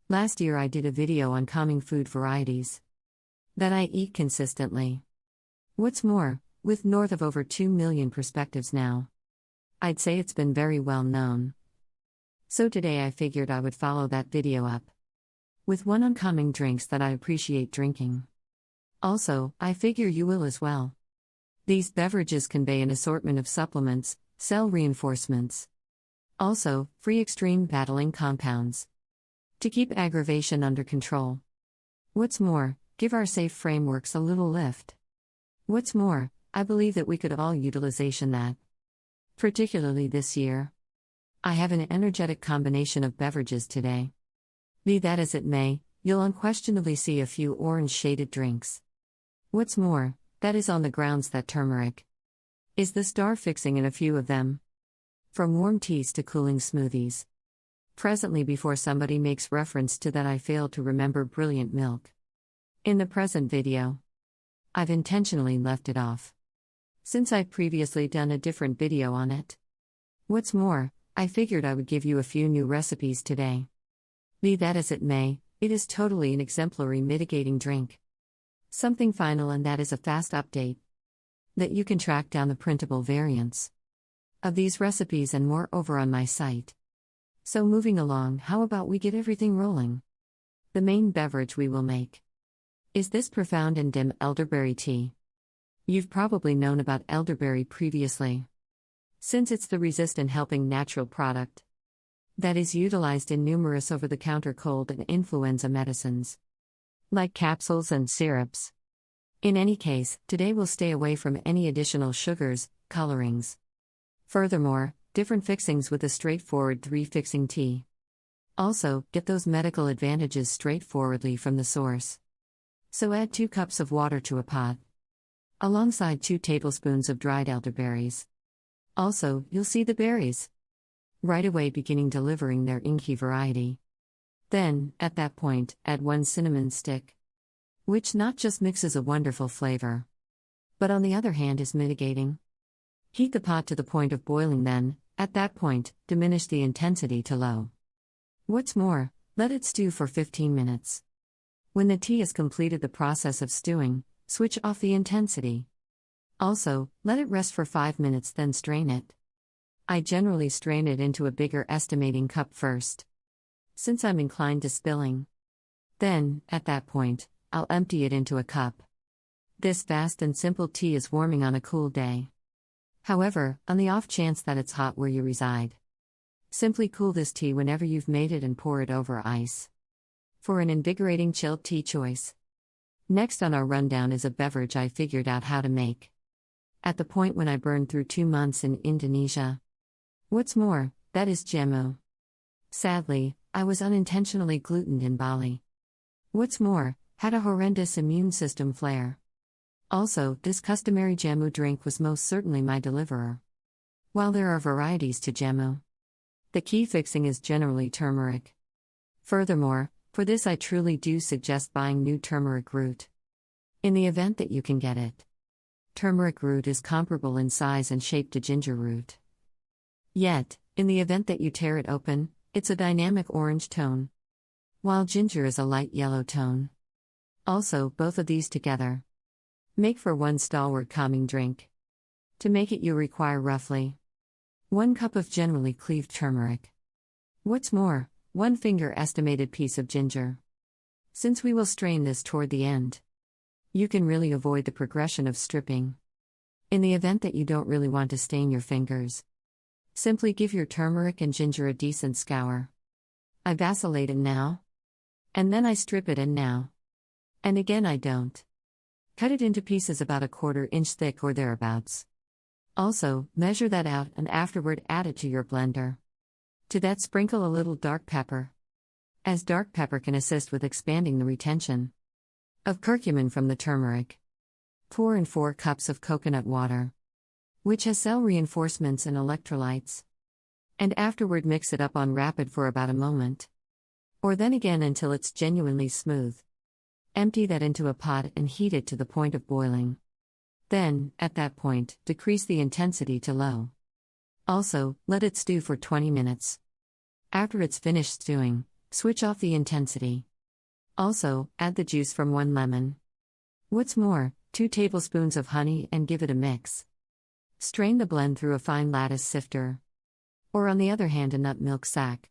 Last year I did a video on calming food varieties that I eat consistently. What's more, with north of over 2 million perspectives now, I'd say it's been very well known. So today I figured I would follow that video up with one on calming drinks that I appreciate drinking. Also, I figure you will as well. These beverages convey an assortment of supplements, cell reinforcements, also free extreme battling compounds to keep aggravation under control. What's more, give our safe frameworks a little lift. What's more, I believe that we could all utilization that. Particularly this year. I have an energetic combination of beverages today. Be that as it may, you'll unquestionably see a few orange-shaded drinks. What's more, that is on the grounds that turmeric is the star fixing in a few of them. From warm teas to cooling smoothies. Presently, before somebody makes reference to that, I failed to remember brilliant milk. In the present video, I've intentionally left it off, since I've previously done a different video on it. What's more, I figured I would give you a few new recipes today. Be that as it may, it is totally an exemplary mitigating drink. Something final, and that is a fast update that you can track down the printable variants of these recipes and more over on my site. So moving along, how about we get everything rolling? The main beverage we will make is this profound and dim elderberry tea. You've probably known about elderberry previously, since it's the resistant helping natural product that is utilized in numerous over-the-counter cold and influenza medicines, like capsules and syrups. In any case, today we'll stay away from any additional sugars, colorings. Furthermore, different fixings with a straightforward 3-fixing tea. Also, get those medical advantages straightforwardly from the source. So add 2 cups of water to a pot, alongside 2 tablespoons of dried elderberries. Also, you'll see the berries right away beginning delivering their inky variety. Then, at that point, add 1 cinnamon stick, which not just mixes a wonderful flavor, but on the other hand is mitigating. Heat the pot to the point of boiling, then, at that point, diminish the intensity to low. What's more, let it stew for 15 minutes. When the tea has completed the process of stewing, switch off the intensity. Also, let it rest for 5 minutes, then strain it. I generally strain it into a bigger estimating cup first, since I'm inclined to spilling. Then, at that point, I'll empty it into a cup. This fast and simple tea is warming on a cool day. However, on the off chance that it's hot where you reside, simply cool this tea whenever you've made it and pour it over ice for an invigorating chilled tea choice. Next on our rundown is a beverage I figured out how to make at the point when I burned through 2 months in Indonesia. What's more, that is jamu. Sadly, I was unintentionally glutened in Bali. What's more, had a horrendous immune system flare. Also, this customary jamu drink was most certainly my deliverer. While there are varieties to jamu, the key fixing is generally turmeric. Furthermore, for this I truly do suggest buying new turmeric root, in the event that you can get it. Turmeric root is comparable in size and shape to ginger root. Yet, in the event that you tear it open, it's a dynamic orange tone, while ginger is a light yellow tone. Also, both of these together make for one stalwart calming drink. To make it, you require roughly 1 cup of generally cleaved turmeric. What's more, 1 finger estimated piece of ginger. Since we will strain this toward the end, you can really avoid the progression of stripping. In the event that you don't really want to stain your fingers, simply give your turmeric and ginger a decent scour. I vacillate it now, and then I strip it, and now, and again I don't. Cut it into pieces about a 1/4 inch thick or thereabouts. Also, measure that out and afterward add it to your blender. To that, sprinkle a little dark pepper, as dark pepper can assist with expanding the retention of curcumin from the turmeric. Pour in 4 cups of coconut water, which has cell reinforcements and electrolytes, and afterward mix it up on rapid for about a moment, or then again until it's genuinely smooth. Empty that into a pot and heat it to the point of boiling. Then, at that point, decrease the intensity to low. Also, let it stew for 20 minutes. After it's finished stewing, switch off the intensity. Also, add the juice from 1 lemon. What's more, 2 tablespoons of honey and give it a mix. Strain the blend through a fine lattice sifter. Or on the other hand, a nut milk sack.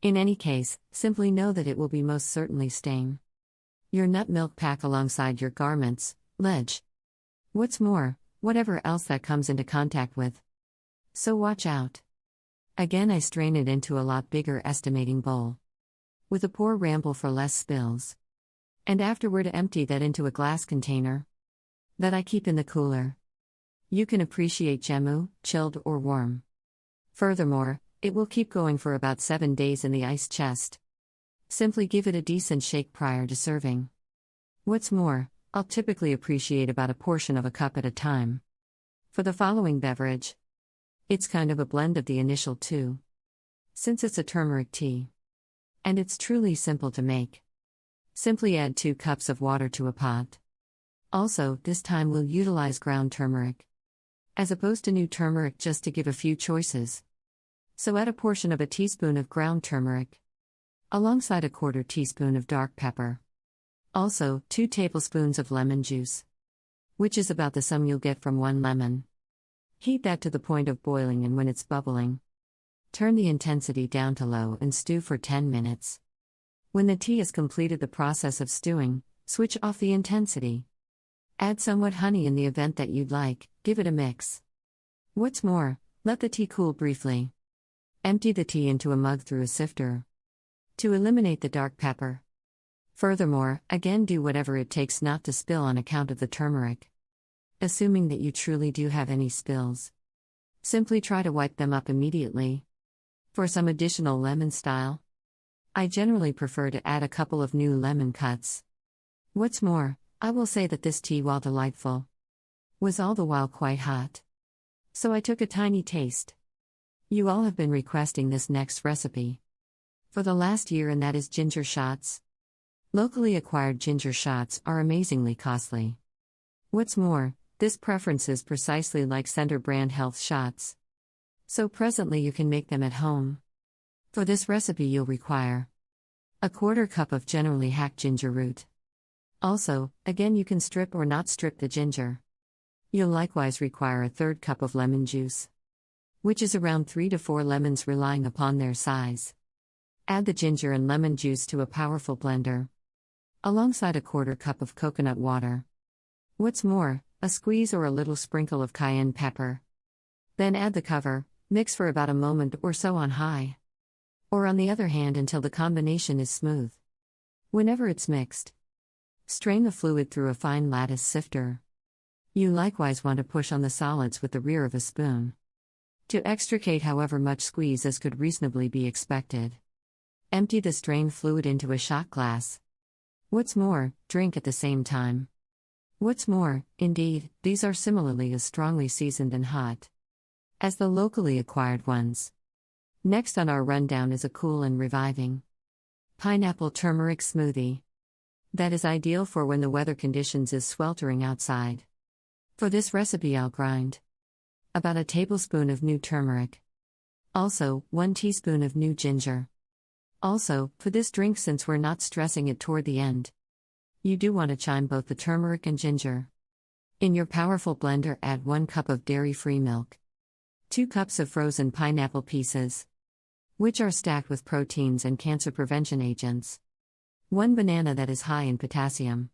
In any case, simply know that it will be most certainly stain your nut milk pack alongside your garments, ledge. What's more, whatever else that comes into contact with. So watch out. Again, I strain it into a lot bigger estimating bowl. With a pour ramble for less spills. And afterward empty that into a glass container that I keep in the cooler. You can appreciate gemu, chilled or warm. Furthermore, it will keep going for about 7 days in the ice chest. Simply give it a decent shake prior to serving. What's more, I'll typically appreciate about a portion of a cup at a time. For the following beverage, it's kind of a blend of the initial two. Since it's a turmeric tea. And it's truly simple to make. Simply add 2 cups of water to a pot. Also, this time we'll utilize ground turmeric, as opposed to new turmeric, just to give a few choices. So add a portion of a teaspoon of ground turmeric, alongside a 1/4 teaspoon of dark pepper. Also, 2 tablespoons of lemon juice, which is about the sum you'll get from 1 lemon. Heat that to the point of boiling, and when it's bubbling, turn the intensity down to low and stew for 10 minutes. When the tea has completed the process of stewing, switch off the intensity. Add somewhat honey in the event that you'd like, give it a mix. What's more, let the tea cool briefly. Empty the tea into a mug through a sifter to eliminate the dark pepper. Furthermore, again, do whatever it takes not to spill on account of the turmeric. Assuming that you truly do have any spills, simply try to wipe them up immediately. For some additional lemon style, I generally prefer to add a couple of new lemon cuts. What's more, I will say that this tea, while delightful, was all the while quite hot. So I took a tiny taste. You all have been requesting this next recipe for the last year, and that is ginger shots. Locally acquired ginger shots are amazingly costly. What's more, this preference is precisely like Center brand health shots. So presently you can make them at home. For this recipe you'll require a 1/4 cup of generally hacked ginger root. Also, again, you can strip or not strip the ginger. You'll likewise require a 1/3 cup of lemon juice, which is around 3 to 4 lemons relying upon their size. Add the ginger and lemon juice to a powerful blender, alongside a 1/4 cup of coconut water. What's more, a squeeze or a little sprinkle of cayenne pepper. Then add the cover, mix for about a moment or so on high. Or on the other hand, until the combination is smooth. Whenever it's mixed, strain the fluid through a fine lattice sifter. You likewise want to push on the solids with the rear of a spoon to extricate however much squeeze as could reasonably be expected. Empty the strained fluid into a shot glass. What's more, drink at the same time. What's more, indeed, these are similarly as strongly seasoned and hot as the locally acquired ones. Next on our rundown is a cool and reviving pineapple turmeric smoothie that is ideal for when the weather conditions is sweltering outside. For this recipe I'll grind about a tablespoon of new turmeric. Also, 1 teaspoon of new ginger. Also, for this drink, since we're not stressing it toward the end, you do want to chime both the turmeric and ginger. In your powerful blender, add 1 cup of dairy-free milk, 2 cups of frozen pineapple pieces, which are stacked with proteins and cancer prevention agents, 1 banana that is high in potassium.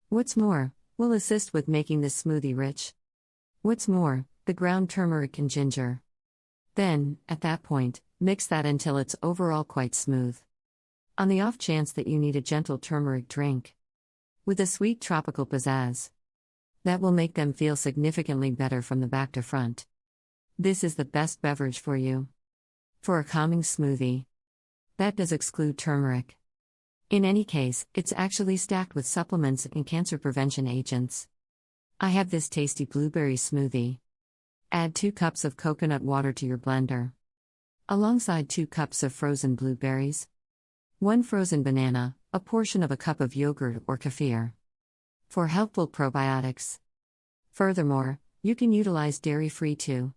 What's more, will assist with making this smoothie rich. What's more, the ground turmeric and ginger. Then, at that point, mix that until it's overall quite smooth. On the off chance that you need a gentle turmeric drink with a sweet tropical pizzazz that will make them feel significantly better from the back to front, this is the best beverage for you. For a calming smoothie that does exclude turmeric. In any case, it's actually stacked with supplements and cancer prevention agents. I have this tasty blueberry smoothie. Add 2 cups of coconut water to your blender, alongside 2 cups of frozen blueberries, 1 frozen banana, a portion of a cup of yogurt or kefir for helpful probiotics. Furthermore, you can utilize dairy-free too.